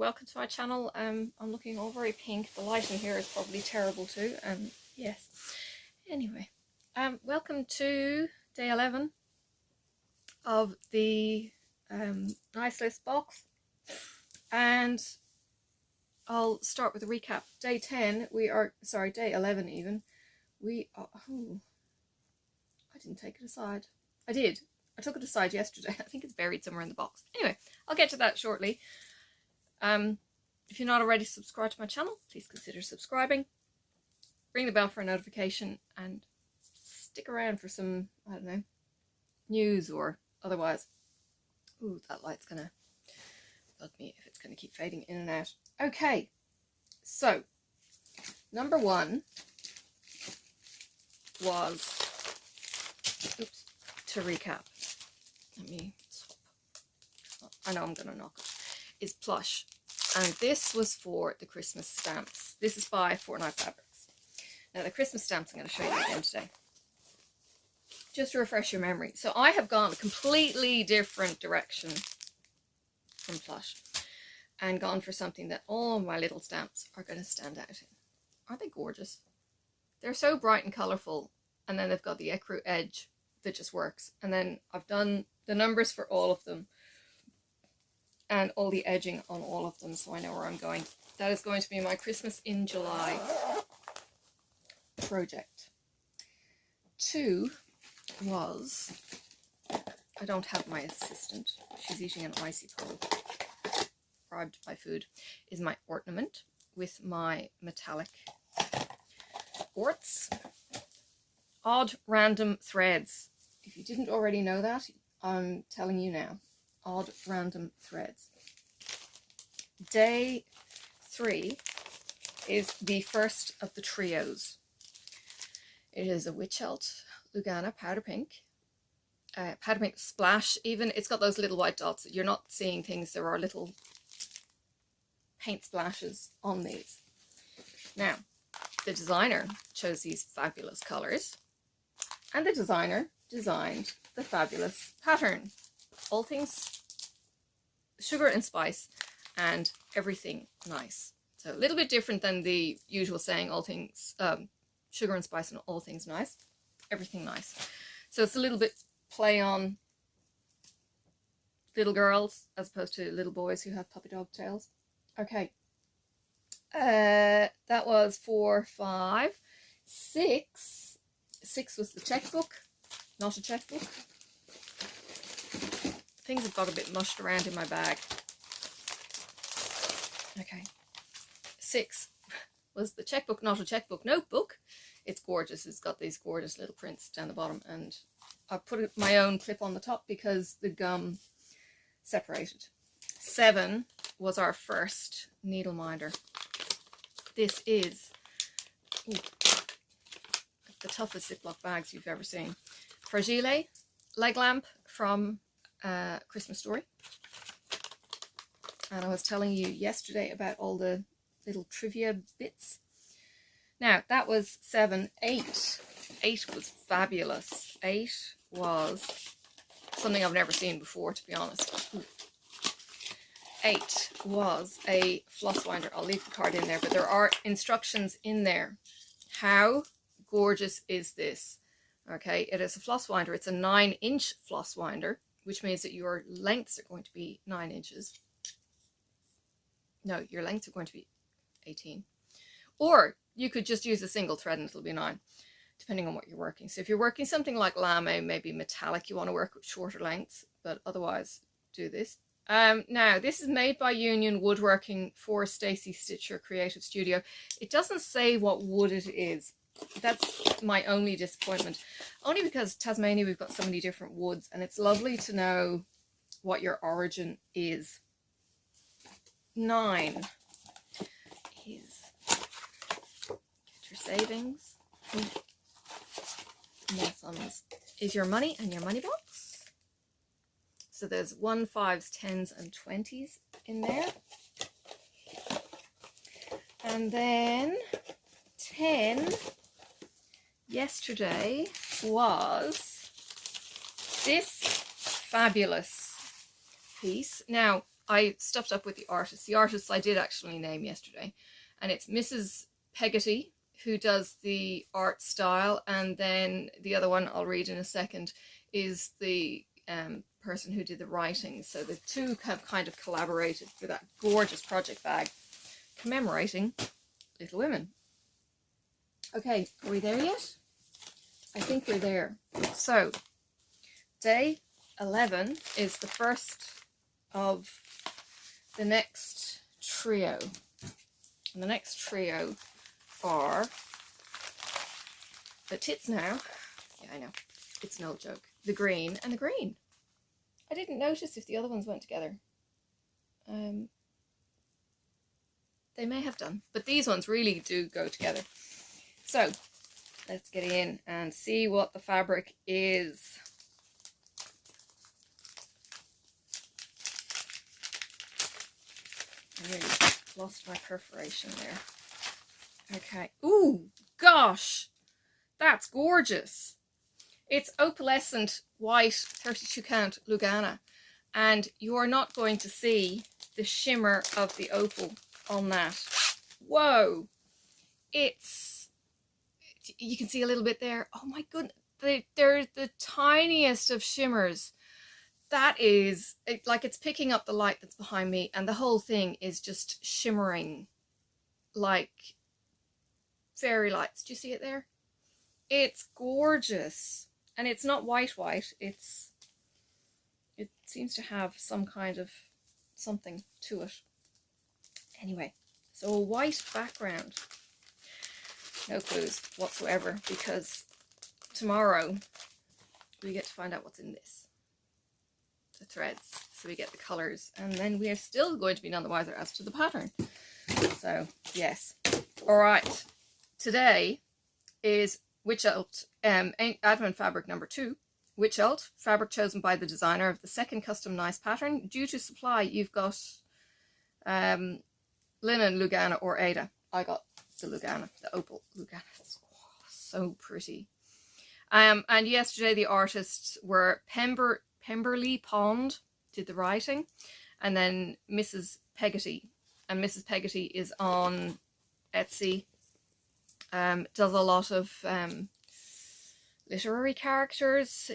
welcome to my channel. I'm looking all very pink. The light in here is probably terrible too. Yes. Anyway, welcome to day 11 of the nice list box, and I'll start with a recap. Day 10, day 11 even. I didn't take it aside. I did. I took it aside yesterday. I think it's buried somewhere in the box. Anyway, I'll get to that shortly. If you're not already subscribed to my channel, please consider subscribing. Ring the bell for a notification and stick around for some, I don't know, news or otherwise. Ooh, that light's gonna bug me if it's gonna keep fading in and out. Okay, so number one was, to recap, let me swap. I know I'm gonna knock it. Is plush, and this was for the Christmas stamps. This is by Fortnite Fabrics. Now the Christmas stamps I'm going to show you again today, just to refresh your memory. So I have gone a completely different direction from plush and gone for something that all my little stamps are going to stand out in. Aren't they gorgeous? They're so bright and colourful, and then they've got the ecru edge that just works. And then I've done the numbers for all of them and all the edging on all of them, so I know where I'm going. That is going to be my Christmas in July project. 2 was, I don't have my assistant, she's eating an icy pole, bribed by food, is my ornament with my metallic orts. Odd random threads. If you didn't already know that, I'm telling you now. Odd random threads. Day 3 is the first of the trios. It is a WitchElt Lugana powder pink splash. Even it's got those little white dots. You're not seeing things. There are little paint splashes on these. Now, the designer chose these fabulous colors, and the designer designed the fabulous pattern. All things sugar and spice and everything nice. So a little bit different than the usual saying, all things sugar and spice and all things nice, everything nice. So it's a little bit play on little girls as opposed to little boys who have puppy dog tails. Okay, that was 4, 5, 6. 6 was the checkbook, not a checkbook. Things have got a bit mushed around in my bag. Okay. 6 was the checkbook, not a checkbook notebook. It's gorgeous. It's got these gorgeous little prints down the bottom, and I put my own clip on the top because the gum separated. 7 was our first needle minder. This is the toughest Ziploc bags you've ever seen. Fragile leg lamp from Christmas Story, and I was telling you yesterday about all the little trivia bits. Now that was 7. 8 was fabulous. 8 was something I've never seen before, to be honest. 8 was a floss winder. I'll leave the card in there, but there are instructions in there. How gorgeous is this? Okay, it is a floss winder. It's a 9-inch floss winder, which means that your lengths are going to be 9 inches. No, your lengths are going to be 18. Or you could just use a single thread and it'll be 9, depending on what you're working. So if you're working something like lame, maybe metallic, you want to work with shorter lengths, but otherwise do this. Now, this is made by Union Woodworking for Stacey Stitcher Creative Studio. It doesn't say what wood it is. That's my only disappointment, only because Tasmania we've got so many different woods, and it's lovely to know what your origin is. 9 is get your savings. More sums is your money and your money box. So there's 1s, 5s, 10s and 20s in there, and then 10 yesterday was this fabulous piece. Now, I stuffed up with the artists. The artists I did actually name yesterday. And it's Mrs. Peggotty, who does the art style. And then the other one I'll read in a second is the person who did the writing. So the two have kind of collaborated for that gorgeous project bag commemorating Little Women. Okay, are we there yet? I think we're there. So, day 11 is the first of the next trio. And the next trio are the tits now. Yeah, I know. It's no joke. The green and the green. I didn't notice if the other ones went together. They may have done, but these ones really do go together. So, let's get in and see what the fabric is. I really lost my perforation there. Okay. Ooh, gosh, that's gorgeous. It's opalescent white 32 count Lugana, and you're not going to see the shimmer of the opal on that. Whoa, you can see a little bit there. Oh my goodness, they're the tiniest of shimmers. That is, like it's picking up the light that's behind me, and the whole thing is just shimmering like fairy lights. Do you see it there? It's gorgeous. And it's not white, it seems to have some kind of something to it. Anyway, so a white background. No clues whatsoever, because tomorrow we get to find out what's in this. The threads, so we get the colours, and then we are still going to be none the wiser as to the pattern. So yes, all right, today is Witchelt Advent fabric number 2. Witchelt fabric chosen by the designer of the second custom nice pattern. Due to supply, you've got linen Lugana or Ada. I got the Lugana, the opal Lugana. It's so pretty. And yesterday the artists were Pemberley Pond did the writing, and then Mrs. Peggotty. And Mrs. Peggotty is on Etsy. Does a lot of literary characters.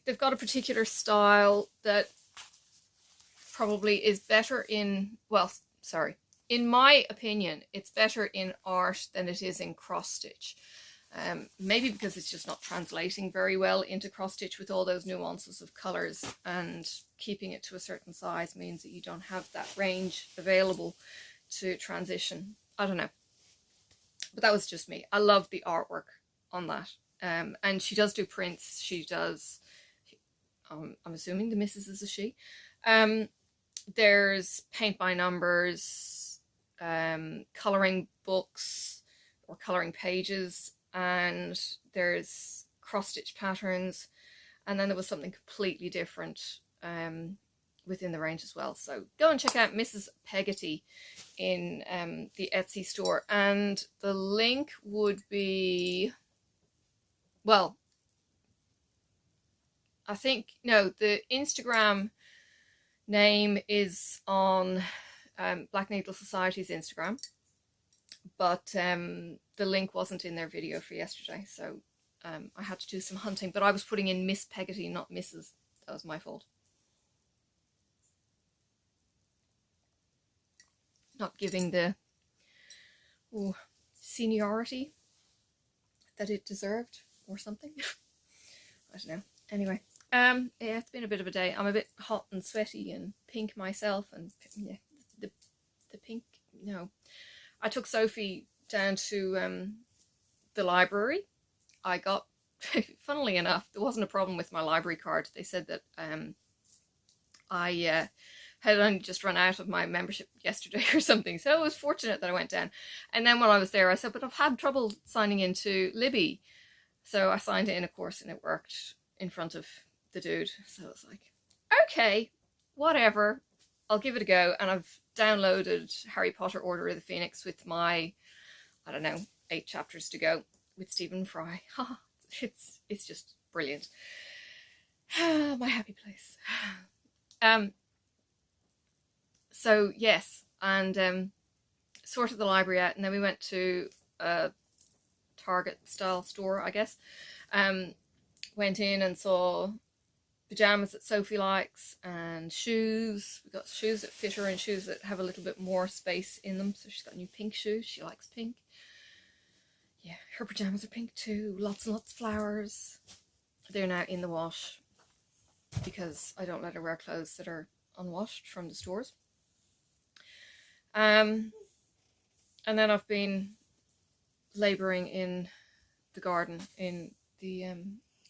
They've got a particular style that probably is better in, well, sorry, in my opinion, it's better in art than it is in cross stitch. Maybe because it's just not translating very well into cross stitch with all those nuances of colours, and keeping it to a certain size means that you don't have that range available to transition. I don't know. But that was just me. I love the artwork on that. And she does do prints. She does, I'm assuming the missus is a she. There's paint by numbers, colouring books or colouring pages, and there's cross-stitch patterns. And then there was something completely different within the range as well. So go and check out Mrs. Peggotty in the Etsy store, and the link would be, well, I think, no, the Instagram name is on Black Needle Society's Instagram, but the link wasn't in their video for yesterday, so I had to do some hunting, but I was putting in Miss Peggotty, not Mrs. That was my fault. Not giving the seniority that it deserved or something. I don't know. Anyway, yeah, it's been a bit of a day. I'm a bit hot and sweaty and pink myself, and yeah, the pink, no. I took Sophie down to the library. I got, funnily enough, there wasn't a problem with my library card. They said that I had only just run out of my membership yesterday or something, so it was fortunate that I went down. And then when I was there, I said, but I've had trouble signing into Libby. So I signed in, of course, and it worked in front of the dude. So I was like, okay, whatever, I'll give it a go. And I've downloaded Harry Potter Order of the Phoenix with my, I don't know, 8 chapters to go with Stephen Fry. It's just brilliant. My happy place. So yes, and sorted the library out, and then we went to a Target style store, I guess. Went in and saw pajamas that Sophie likes and shoes. We got shoes that fit her and shoes that have a little bit more space in them. So she's got new pink shoes. She likes pink. Yeah, her pajamas are pink too. Lots and lots of flowers. They're now in the wash because I don't let her wear clothes that are unwashed from the stores. And then I've been labouring in the garden, in the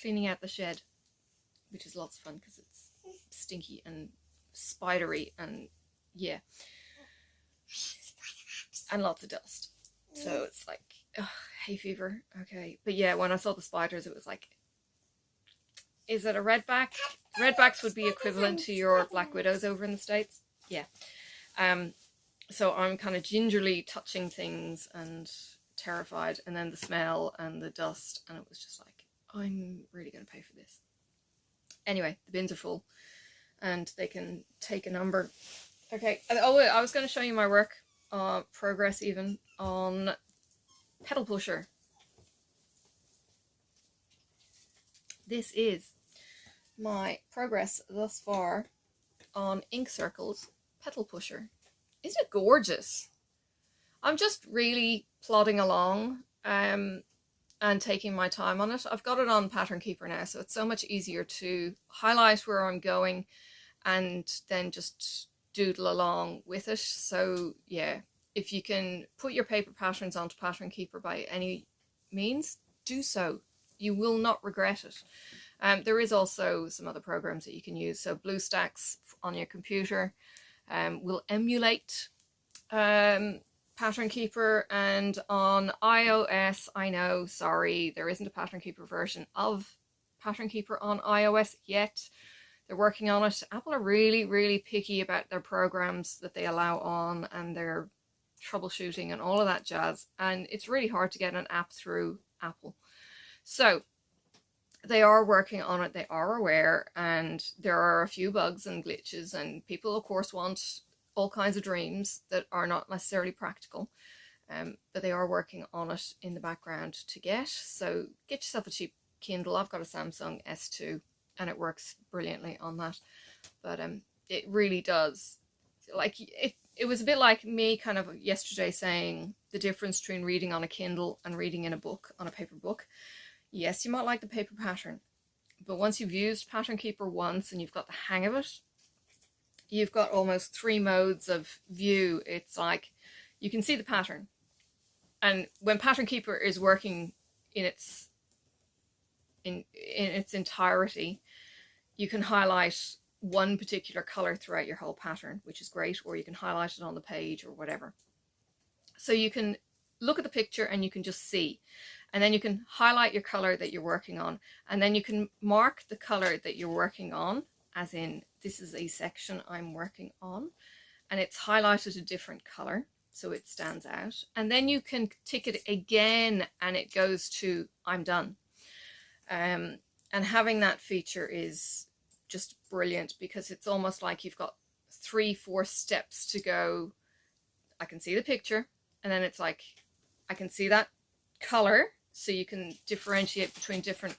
cleaning out the shed, which is lots of fun because it's stinky and spidery and yeah, and lots of dust. So it's like, ugh, hay fever. Okay, but yeah, when I saw the spiders, it was like, is it a redback? Redbacks would be equivalent to your black widows over in the States. Yeah. So I'm kind of gingerly touching things and terrified, and then the smell and the dust, and it was just like, I'm really going to pay for this. Anyway, the bins are full and they can take a number. Okay, oh, I was going to show you my work progress even on Pedal Pusher. This is my progress thus far on Ink Circle's Pedal Pusher. Isn't it gorgeous? I'm just really plodding along and taking my time on it. I've got it on Pattern Keeper now, so it's so much easier to highlight where I'm going and then just doodle along with it. So yeah, if you can put your paper patterns onto Pattern Keeper by any means, do so. You will not regret it. There is also some other programs that you can use. So BlueStacks on your computer will emulate Pattern Keeper, and on iOS, I know, sorry, there isn't a Pattern Keeper version of Pattern Keeper on iOS yet. They're working on it. Apple are really, really picky about their programs that they allow on and their troubleshooting and all of that jazz, and it's really hard to get an app through Apple. So they are working on it, they are aware, and there are a few bugs and glitches, and people of course want all kinds of dreams that are not necessarily practical, but they are working on it in the background to get. So get yourself a cheap Kindle. I've got a Samsung S2 and it works brilliantly on that, but it really does, like, it was a bit like me kind of yesterday saying the difference between reading on a Kindle and reading in a book, on a paper book. Yes, you might like the paper pattern, but once you've used Pattern Keeper once and you've got the hang of it, you've got almost 3 modes of view. It's like you can see the pattern, and when Pattern Keeper is working in its entirety, you can highlight one particular color throughout your whole pattern, which is great, or you can highlight it on the page or whatever. So you can look at the picture and you can just see, and then you can highlight your color that you're working on, and then you can mark the color that you're working on, as in this is a section I'm working on, and it's highlighted a different color so it stands out, and then you can tick it again and it goes to I'm done. And having that feature is just brilliant because it's almost like you've got 3-4 steps to go. I can see the picture, and then it's like I can see that color, so you can differentiate between different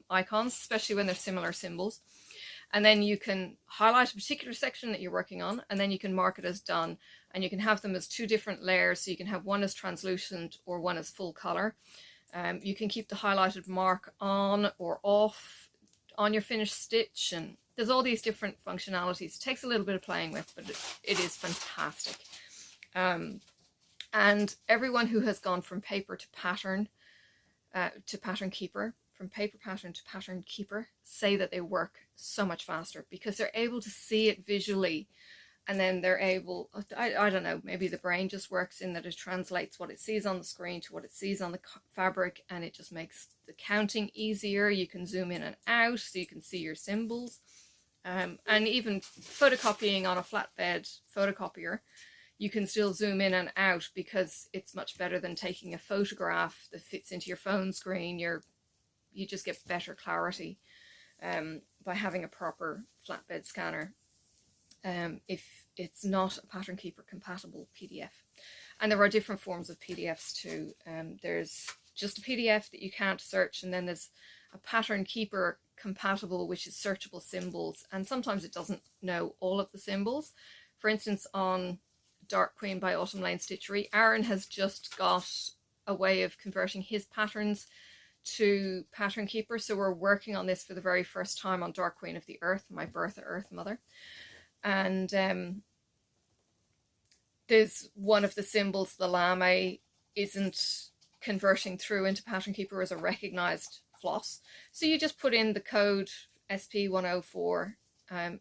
icons, especially when they're similar symbols. And then you can highlight a particular section that you're working on, and then you can mark it as done, and you can have them as 2 different layers, so you can have one as translucent or one as full color. You can keep the highlighted mark on or off on your finished stitch, and there's all these different functionalities. It takes a little bit of playing with, but it is fantastic. And everyone who has gone from paper to Pattern Keeper, from paper pattern to Pattern Keeper, say that they work so much faster because they're able to see it visually, and then they're able, I don't know, maybe the brain just works in that it translates what it sees on the screen to what it sees on the fabric, and it just makes the counting easier. You can zoom in and out so you can see your symbols. And even photocopying on a flatbed photocopier, you can still zoom in and out because it's much better than taking a photograph that fits into your phone screen. You just get better clarity by having a proper flatbed scanner. if it's not a Pattern Keeper compatible PDF. And there are different forms of PDFs too. There's just a PDF that you can't search, and then there's a Pattern Keeper compatible, which is searchable symbols, and sometimes it doesn't know all of the symbols. For instance, on Dark Queen by Autumn Lane Stitchery, Aaron has just got a way of converting his patterns to Pattern Keeper, so we're working on this for the very first time on Dark Queen of the Earth, my birth Earth mother. And there's one of the symbols, the lame, isn't converting through into Pattern Keeper as a recognized floss. So you just put in the code SP104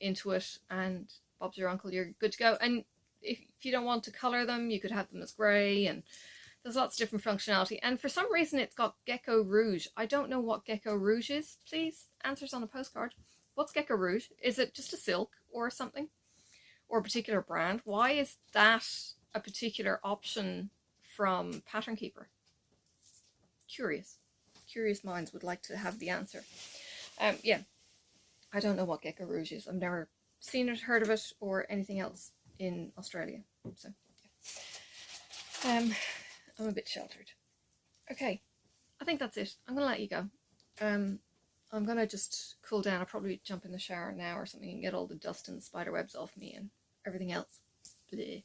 into it, and Bob's your uncle, you're good to go. And if you don't want to color them, you could have them as grey, and there's lots of different functionality. And for some reason it's got Gecko Rouge. I don't know what Gecko Rouge is. Please, answers on a postcard. What's Gecko Rouge? Is it just a silk or something? Or a particular brand? Why is that a particular option from Pattern Keeper? Curious. Curious minds would like to have the answer. Yeah, I don't know what Gecko Rouge is. I've never seen it, heard of it, or anything else in Australia. So, yeah. I'm a bit sheltered. Okay, I think that's it. I'm going to let you go. I'm going to just cool down. I'll probably jump in the shower now or something and get all the dust and spider webs off me and everything else. Bleh.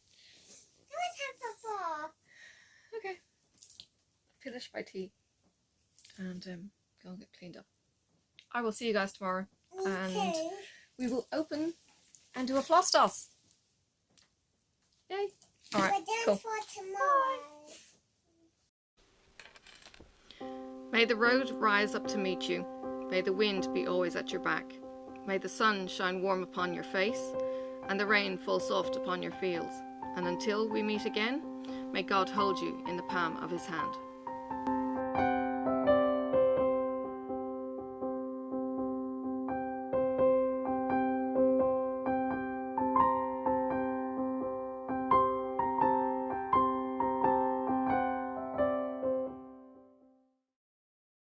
Okay. Finish my tea and go and get cleaned up. I will see you guys tomorrow, and we will open and do a floss toss. Yay! All right, cool. May the road rise up to meet you. May the wind be always at your back. May the sun shine warm upon your face, and the rain fall soft upon your fields. And until we meet again, may God hold you in the palm of his hand.